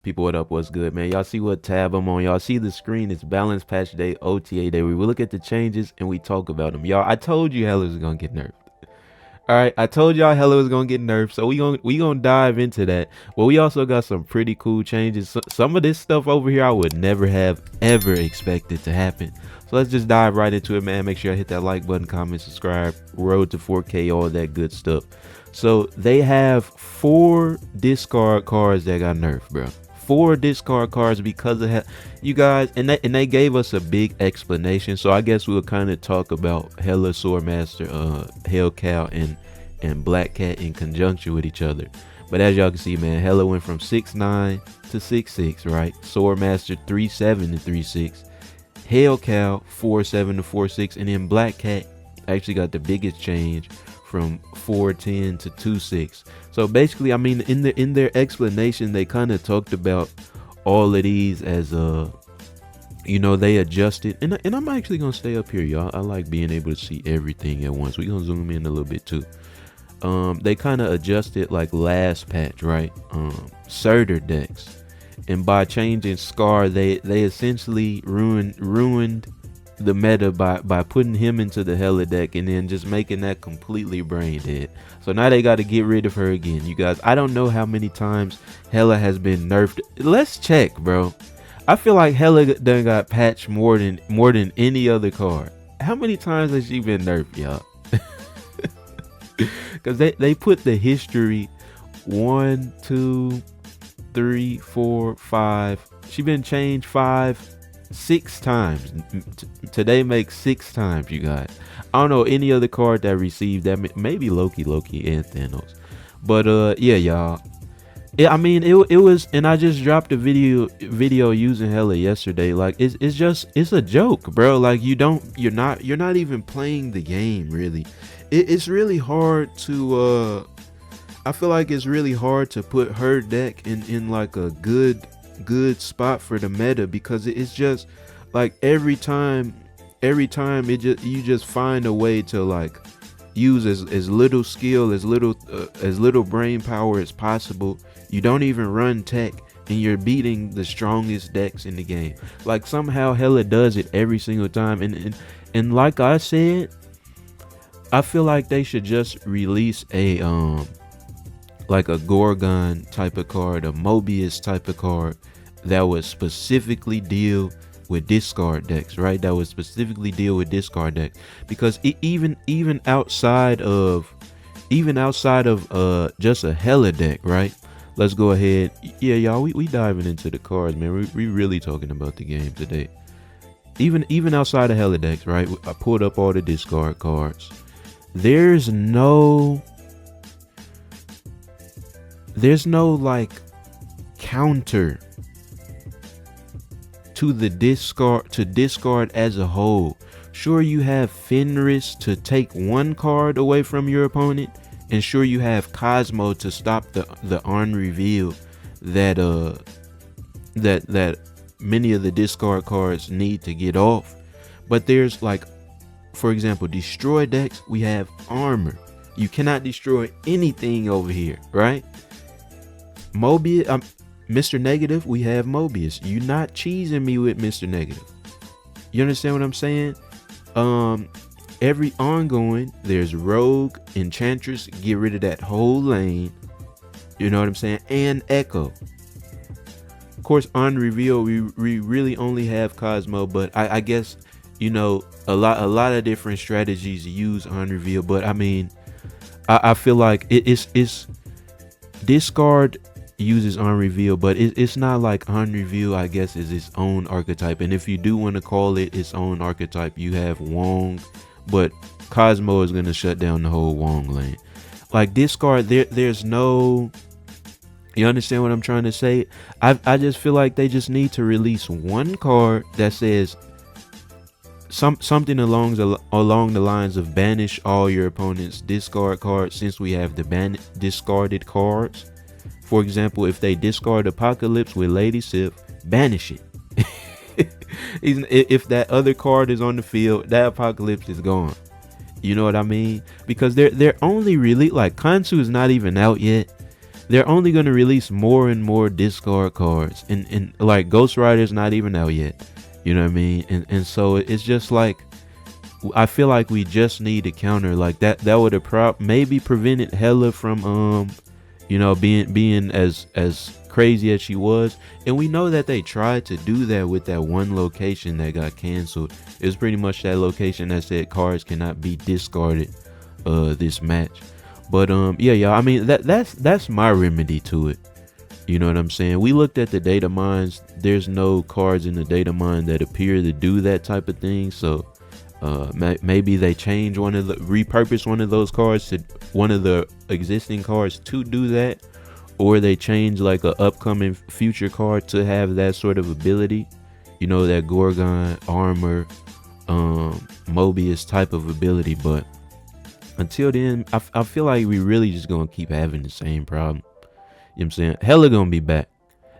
People, what up? What's good, man? Y'all see what tab I'm on? Y'all see the screen? It's Balance Patch Day, OTA Day. We will look at the changes and we talk about them. Y'all, I told you Hella was gonna get nerfed. All right, I told y'all Hella was gonna get nerfed, so we gonna dive into that. Well, we also got some pretty cool changes. Some of this stuff over here I would never have ever expected to happen. So let's just dive right into it, man. Make sure I hit that like button, comment, subscribe. Road to 4K, all that good stuff. So they have 4 discard cards that got nerfed, bro. 4 discard cards because of you guys, and they gave us a big explanation. So I guess we'll kind of talk about Hella Swordmaster, Hellcow, and Black Cat in conjunction with each other. But as y'all can see, man, Hella went from 6'9" to 6'6", right? Swordmaster 3'7" to 3'6", Hellcow 4'7" to 4'6", and then Black Cat actually got the biggest change from 4'10" to 2'6". So basically, I mean, in their explanation, they kind of talked about all of these as they adjusted, and I'm actually gonna stay up here, y'all. I like being able to see everything at once. We're gonna zoom in a little bit too. They kind of adjusted like last patch, right? Surtur decks, and by changing Scar, they essentially ruined the meta by putting him into the Hella deck and then just making that completely brain dead. So now they got to get rid of her again. You guys, I don't know how many times Hella has been nerfed. Let's check, bro. I feel like Hella done got patched more than any other card. How many times has she been nerfed, y'all? Because they put the history 1, 2, 3, 4, 5. She been changed 6 times. Today makes 6 times, you guys. I don't know any other card that received that. Maybe Loki, and Thanos. But yeah, y'all. I mean, it was, and I just dropped a video using Hella yesterday. Like it's a joke, bro. Like you're not even playing the game, really. It's really hard to I feel like it's really hard to put her deck in like a good spot for the meta, because it's just like every time you just find a way to like use as little skill, as little brain power as possible. You don't even run tech and you're beating the strongest decks in the game. Like somehow Hella does it every single time, and like I said, I feel like they should just release a like a Gorgon type of card, a Mobius type of card that would specifically deal with discard decks, right? That would specifically deal with discard decks, because even outside of just a Hella deck, right? Let's go ahead. Yeah, y'all, we diving into the cards, man. We really talking about the game today. Even outside of Hella decks, right? I pulled up all the discard cards. There's no like counter to the discard as a whole. Sure, you have Fenris to take one card away from your opponent, and sure, you have Cosmo to stop the on reveal that many of the discard cards need to get off. But there's like, for example, destroy decks, we have armor. You cannot destroy anything over here, right? Mobius, Mr. Negative, we have Mobius. You're not cheesing me with Mr. Negative. You understand what I'm saying? Every ongoing, there's Rogue, Enchantress, get rid of that whole lane. You know what I'm saying? And Echo. Of course, on reveal, we really only have Cosmo, but I guess, a lot of different strategies use on reveal. But I mean, I feel like it's discard uses on reveal, but it's not like on reveal, I guess, is its own archetype. And if you do want to call it its own archetype, you have Wong, but Cosmo is going to shut down the whole Wong lane. Like discard, there's no, you understand what I'm trying to say? I just feel like they just need to release one card that says something along the lines of banish all your opponent's discard cards, since we have the discarded cards. For example, if they discard Apocalypse with Lady Sif, banish it. If that other card is on the field, that Apocalypse is gone. You know what I mean? Because they're only really, like, Kansu is not even out yet. they're only going to release more and more discard cards, and like Ghost Rider's not even out yet. You know what I mean? And so it's just like, I feel like we just need a counter like that. That would have maybe prevented Hella from being as crazy as she was. And we know that they tried to do that with that one location that got canceled. It was pretty much that location that said cards cannot be discarded this match. But yeah, y'all, I mean, that's my remedy to it. You know what I'm saying? We looked at the data mines. There's no cards in the data mine that appear to do that type of thing. So maybe they repurpose one of those cards to one of the existing cards to do that, or they change like a upcoming future card to have that sort of ability. You know, that Gorgon armor, Mobius type of ability. But until then, I feel like we really just gonna keep having the same problem. You know what I'm saying? Hella gonna be back.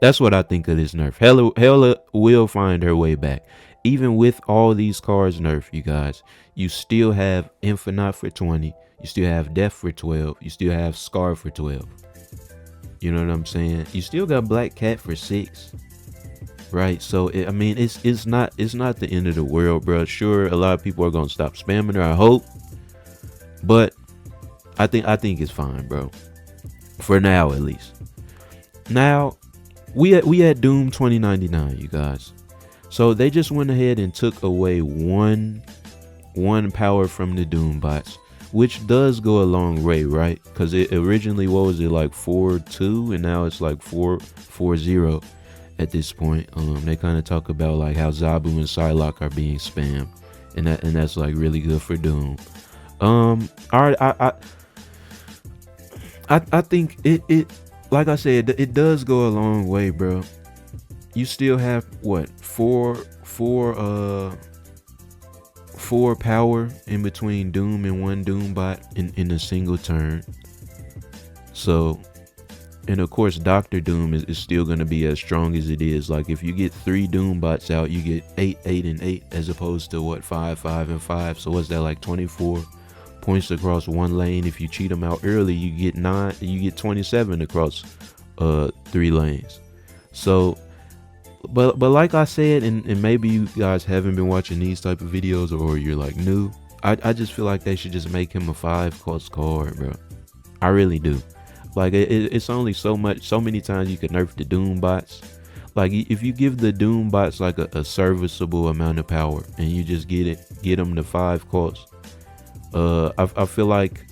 That's what I think of this nerf. Hella will find her way back. Even with all these cards nerfed, you guys, you still have Infinite for 20. You still have Death for 12. You still have Scar for 12. You know what I'm saying? You still got Black Cat for 6. Right? So I mean, it's not the end of the world, bro. Sure, a lot of people are gonna stop spamming her, I hope. But I think it's fine, bro. For now, at least. Now, we had Doom 2099, you guys. So they just went ahead and took away one power from the Doom bots, which does go a long way, right? Because it originally, what was it, like 4-2, and now it's like 4-0 at this point. They kind of talk about like how Zabu and Psylocke are being spammed, and that's like really good for Doom. All right, I think it like I said, it does go a long way, bro. You still have what, four power in between Doom and one Doom bot in a single turn. So, and of course Dr. Doom is still going to be as strong as it is. Like if you get 3 Doom bots out, you get 8 and 8 as opposed to what, 5 and 5. So what's that, like 24 points across one lane? If you cheat them out early, you get 27 across 3 lanes. So but like I said, and maybe you guys haven't been watching these type of videos, or you're like new, I just feel like they should just make him a 5 cost card, bro. I really do. Like it's only so many times you can nerf the Doom bots. Like if you give the Doom bots like a serviceable amount of power, and you just get them to 5 cost, I feel like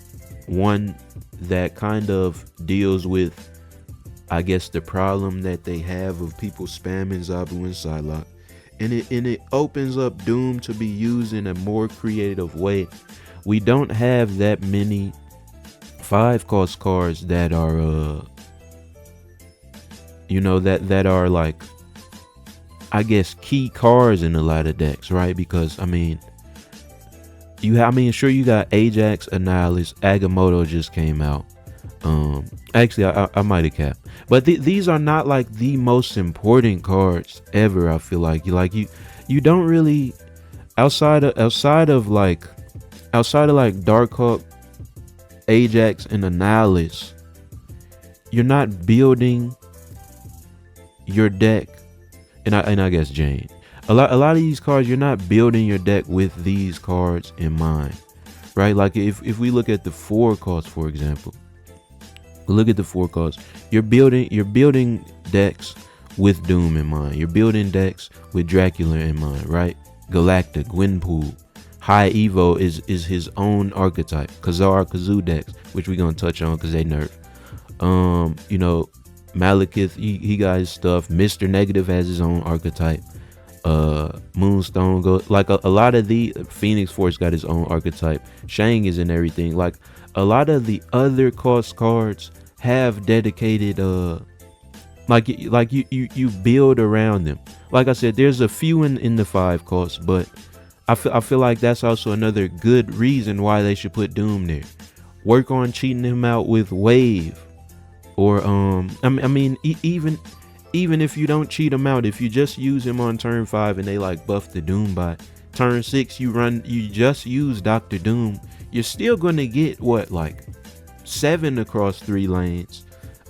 one that kind of deals with, I guess, the problem that they have of people spamming Zabu and Psylocke, and it opens up Doom to be used in a more creative way. We don't have that many 5 cost cards that are that are like, I guess, key cards in a lot of decks, right? Because I mean, sure, you got Ajax, Annihilus, Agamotto just came out. Actually, I might have capped, but these are not like the most important cards ever. I feel like you don't really, outside of like Darkhawk, Ajax, and Annihilus, you're not building your deck, and I guess Jane. A lot of these cards, you're not building your deck with these cards in mind, right? Like if we look at the 4 costs, for example. Look at the 4 costs. You're building decks with Doom in mind. You're building decks with Dracula in mind, right? Galactic, Gwenpool. High Evo is his own archetype. Kazoo decks, which we're gonna touch on because they nerf. Malekith, he got his stuff. Mr. Negative has his own archetype. Moonstone goes, like a lot of the Phoenix Force got his own archetype. Shang is in everything. Like a lot of the other cost cards have dedicated like you build around them. Like I said, there's a few in the 5 costs, but I feel like that's also another good reason why they should put Doom there. Work on cheating him out with Wave, or even if you don't cheat him out, if you just use him on turn 5 and they like buff the Doom bot, turn 6 you just use Dr. Doom, you're still gonna get what, like 7 across 3 lanes.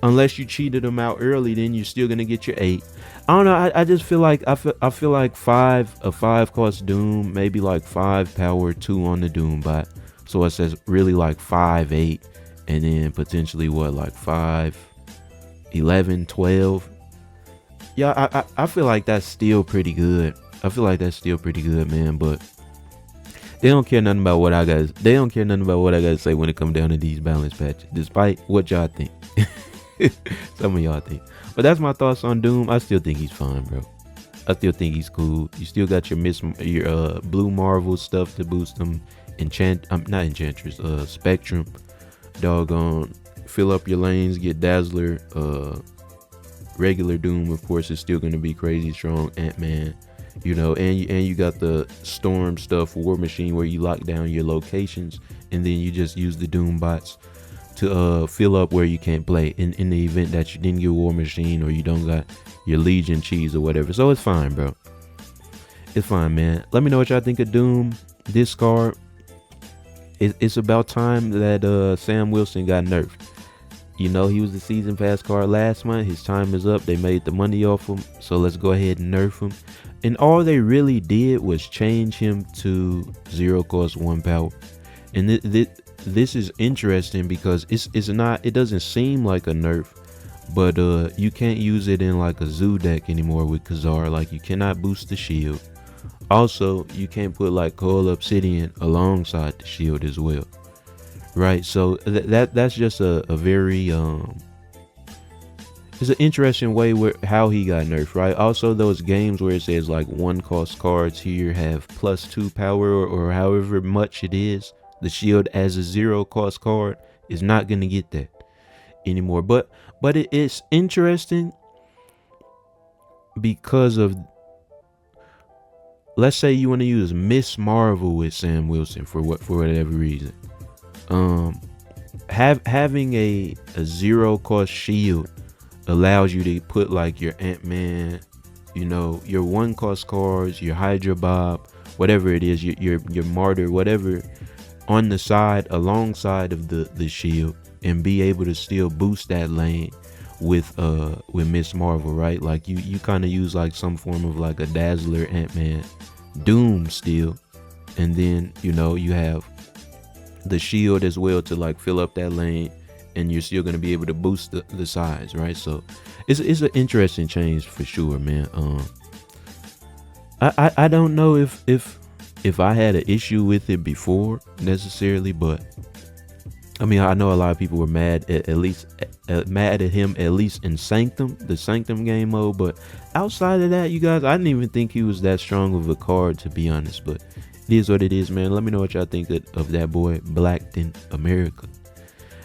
unless you cheated them out early, then you're still gonna get your 8. I don't know. I just feel like I feel like a 5 cost Doom, maybe like 5 power, 2 on the Doom bot. So it says really like 5 8, and then potentially what, like 5 11 12. Yeah, I feel like that's still pretty good. I feel like that's still pretty good, man. But they don't care nothing about what I got. They don't care nothing about what I got to say when it comes down to these balance patches, despite what y'all think. Some of y'all think. But that's my thoughts on Doom. I still think he's fine, bro. I still think he's cool. You still got your Blue Marvel stuff to boost them. Not Enchantress. Spectrum. Doggone. Fill up your lanes. Get Dazzler. Regular Doom, of course, is still gonna be crazy strong. Ant-Man. And you got the Storm stuff, War Machine, where you lock down your locations, and then you just use the Doom bots to fill up where you can't play in the event that you didn't get War Machine or you don't got your Legion cheese or whatever. So it's fine, bro. It's fine, man. Let me know what y'all think of Doom. This card, it's about time that Sam Wilson got nerfed. He was the season pass card last month. His time is up. They made the money off him, so let's go ahead and nerf him. And all they really did was change him to 0 cost 1 power. And this is interesting because it doesn't seem like a nerf, but you can't use it in like a zoo deck anymore with Khazar. Like, you cannot boost the shield. Also, you can't put like Coil Obsidian alongside the shield as well. Right, so that's just a very it's an interesting way how he got nerfed, right? Also, those games where it says like 1 cost cards here have +2 power or however much it is, the shield as a 0 cost card is not gonna get that anymore. But it's interesting because of, let's say you want to use Miss Marvel with Sam Wilson for whatever reason. Having a 0 cost shield allows you to put like your Ant-Man, your 1 cost cards, your Hydra Bob, whatever it is, your Martyr, whatever, on the side alongside of the shield, and be able to still boost that lane with Miss Marvel, right? Like you kind of use like some form of like a Dazzler, Ant-Man, Doom still, and then you have the shield as well to like fill up that lane, and you're still going to be able to boost the size, right? So it's an interesting change for sure, man. I don't know if I had an issue with it before necessarily, but I mean, I know a lot of people were mad at him at least in the Sanctum game mode, but outside of that, you guys, I didn't even think he was that strong of a card, to be honest. But it is what it is, man. Let me know what y'all think of that boy Blackton America.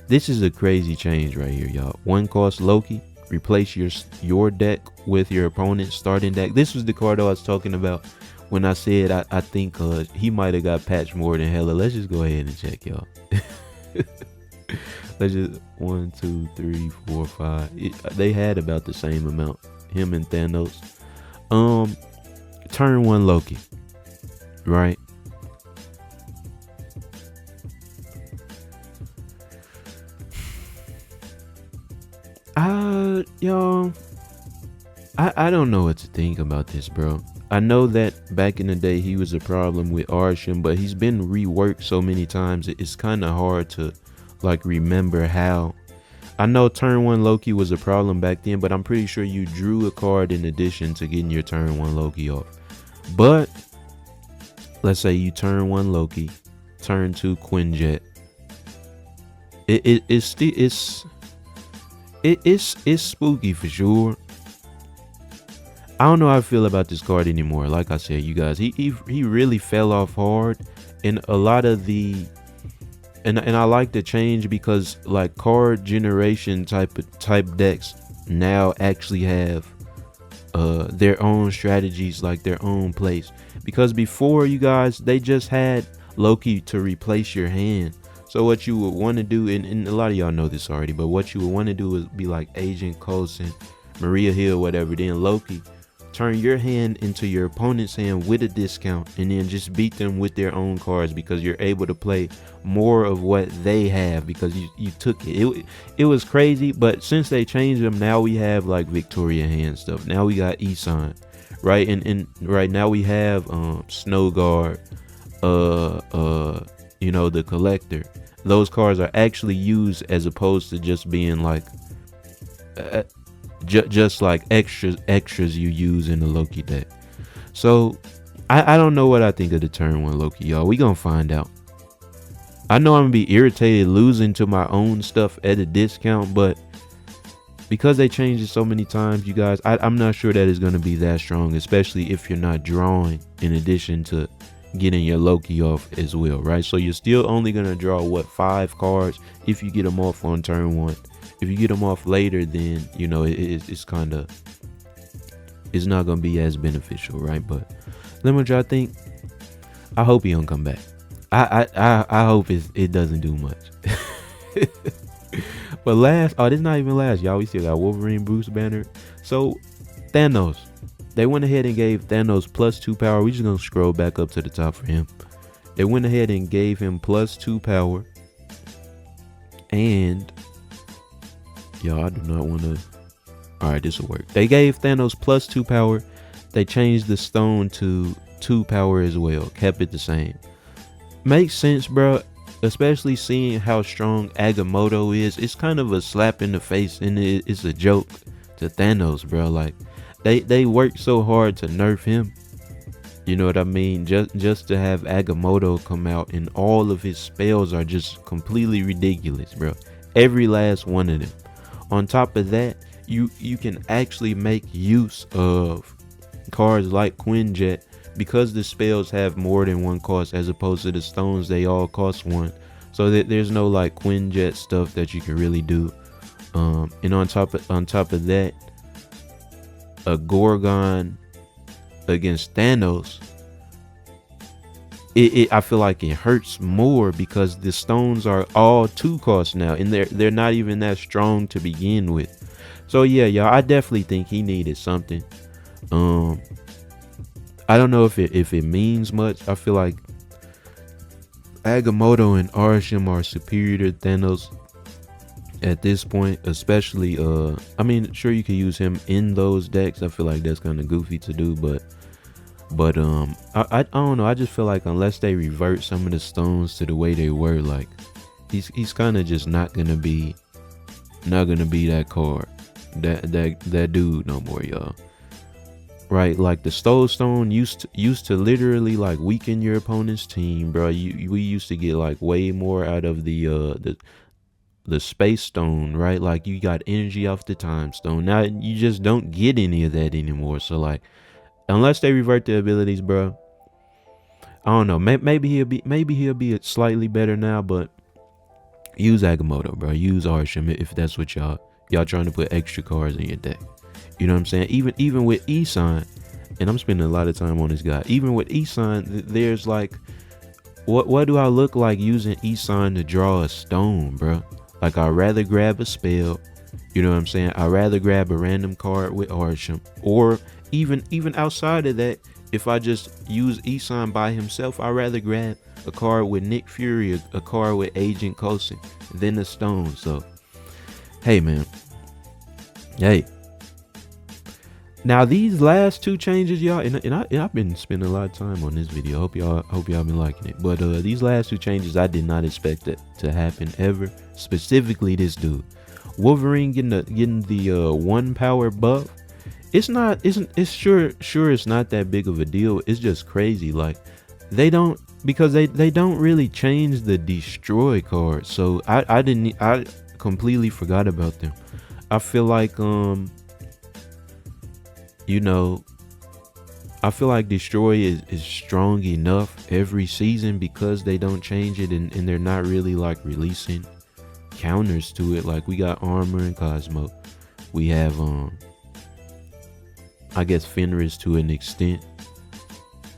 This is a crazy change right here, y'all. 1 cost Loki, replace your deck with your opponent's starting deck. This was the card I was talking about when I said I think he might have got patched more than hella. Let's just go ahead and check, y'all. Let's just 1 2 3 4 5. They had about the same amount, him and Thanos. Turn 1 Loki, right? Y'all, I don't know what to think about this, bro. I know that back in the day he was a problem with Arsham, but he's been reworked so many times it's kind of hard to like remember how. I know turn 1 Loki was a problem back then, but I'm pretty sure you drew a card in addition to getting your turn 1 Loki off. But let's say you turn 1 Loki, turn 2 Quinjet. It's spooky for sure. I don't know how I feel about this card anymore. Like I said, you guys, he really fell off hard in a lot of the, and I like the change because like card generation type decks now actually have their own strategies, like their own place. Because before, you guys, they just had Loki to replace your hand. So what you would want to do, and a lot of y'all know this already, but what you would want to do is be like Agent Coulson, Maria Hill, whatever, then Loki turn your hand into your opponent's hand with a discount, and then just beat them with their own cards, because you're able to play more of what they have because you took it was crazy. But since they changed them, now we have like Victoria hand stuff. Now we got Isan, right? And right now we have Snow Guard, you know, the Collector. Those cards are actually used as opposed to just being like just like extras you use in the Loki deck. So I don't know what I think of the turn 1 Loki, y'all. We gonna find out. I know I'm gonna be irritated losing to my own stuff at a discount, but because they changed it so many times, you guys, I'm not sure that it's gonna be that strong, especially if you're not drawing in addition to getting your Loki off as well, right? So you're still only gonna draw what, 5 cards if you get them off on turn 1. If you get them off later, then you know it's kind of, it's not gonna be as beneficial, right? But let me know what y'all think. I hope he don't come back. I hope it doesn't do much. But last, oh, this is not even last, y'all. We still got Wolverine Bruce Banner. So Thanos, they went ahead and gave Thanos +2 power. We just gonna scroll back up to the top for him. They went ahead and gave him +2 power. And y'all, I do not want to. All right, this will work. They gave Thanos +2 power. They changed the stone to 2 power as well. Kept it the same. Makes sense, bro. Especially seeing how strong Agamotto is. It's kind of a slap in the face, and it's a joke to Thanos, bro. Like they worked so hard to nerf him. You know what I mean? Just to have Agamotto come out, and all of his spells are just completely ridiculous, bro. Every last one of them. On top of that, you can actually make use of cards like Quinjet, because the spells have more than one cost as opposed to the stones, they all cost 1. So that there's no like Quinjet stuff that you can really do. And on top of that, a Gorgon against Thanos, I feel like it hurts more because the stones are all 2 costs now, and they're not even that strong to begin with. So yeah, y'all, I definitely think he needed something. I don't know if it means much. I feel like Agamotto and Arsham are superior to Thanos at this point, especially I mean, sure, you can use him in those decks. I feel like that's kind of goofy to do, but I don't know. I just feel like unless they revert some of the stones to the way they were, like he's kind of just not gonna be that card, that dude no more, y'all. Right, like the Soul Stone used to literally like weaken your opponent's team, bro. We used to get like way more out of the Space Stone, right? Like you got energy off the Time Stone. Now you just don't get any of that anymore. So like, unless they revert the abilities, bro, I don't know. Maybe he'll be slightly better now, but use Agamotto, bro. Use Arsham if that's what y'all trying to put extra cards in your deck. You know what I'm saying? Even with Isan, and I'm spending a lot of time on this guy. Even with Isan, there's like, what do I look like using Isan to draw a stone, bro? Like I'd rather grab a spell. You know what I'm saying? I'd rather grab a random card with Arsham, or even outside of that, if I just use Isan by himself, I'd rather grab a card with Nick Fury, a card with Agent Coulson, than a stone. So, hey, man. Hey. Now these last 2 changes, y'all, and I've been spending a lot of time on this video. Hope y'all been liking it. But these last 2 changes, I did not expect that to happen ever. Specifically, this dude, Wolverine getting the 1 power buff. It's sure it's not that big of a deal. It's just crazy. Like they don't really change the destroy card. So I completely forgot about them. I feel like you know, I feel like Destroy is strong enough every season because they don't change it, and they're not really like releasing counters to it. Like we got Armor and Cosmo. We have I guess Fenris to an extent.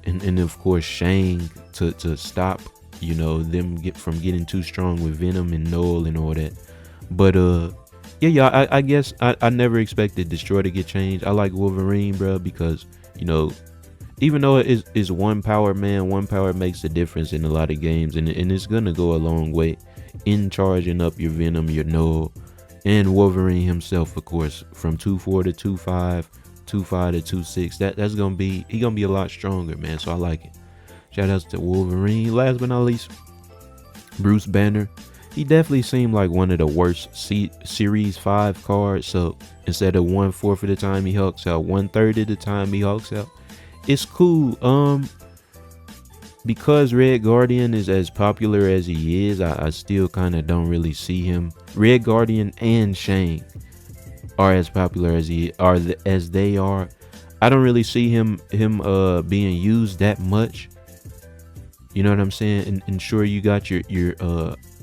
And of course Shang to stop, you know, them from getting too strong with Venom and Noel and all that. But Yeah, I guess I never expected Destroy to get changed. I like Wolverine, bro, because you know, even though it is one power, man, one power makes a difference in a lot of games, and it's gonna go a long way in charging up your Venom, your Null, and Wolverine himself, of course, from 2-4 to 2-5, 2-5 to 2-6. That's gonna be he gonna be a lot stronger, man. So I like it. Shout outs to Wolverine. Last but not least, Bruce Banner. He definitely seemed like one of the worst Series 5 cards. So instead of 1/4 of the time he hulks out, 1/3 of the time he hulks out. It's cool. Because Red Guardian is as popular as he is, I still kind of don't really see him. Red Guardian and Shane are as popular as they are. I don't really see him being used that much. You know what I'm saying? And sure, you got your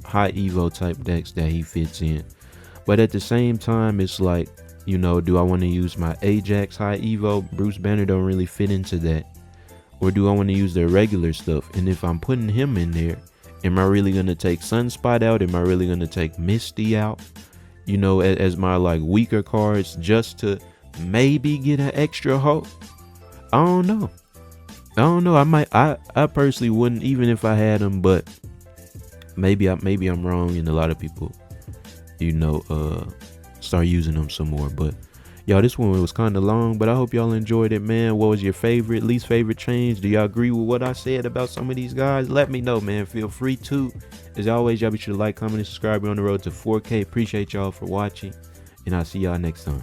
high evo type decks that he fits in, but at the same time, it's like, you know, do I want to use my Ajax high evo? Bruce Banner don't really fit into that. Or do I want to use their regular stuff? And if I'm putting him in there, am I really gonna take Sunspot out? Am I really gonna take Misty out? You know, as my like weaker cards just to maybe get an extra hope? I don't know. I personally wouldn't, even if I had them, but maybe I'm wrong, and a lot of people, you know, start using them some more. But y'all, this one was kind of long, but I hope y'all enjoyed it, man. What was your favorite, least favorite change? Do y'all agree with what I said about some of these guys? Let me know, man. Feel free to. As always, y'all be sure to like, comment, and subscribe. We're on the road to 4K. Appreciate y'all for watching, and I'll see y'all next time.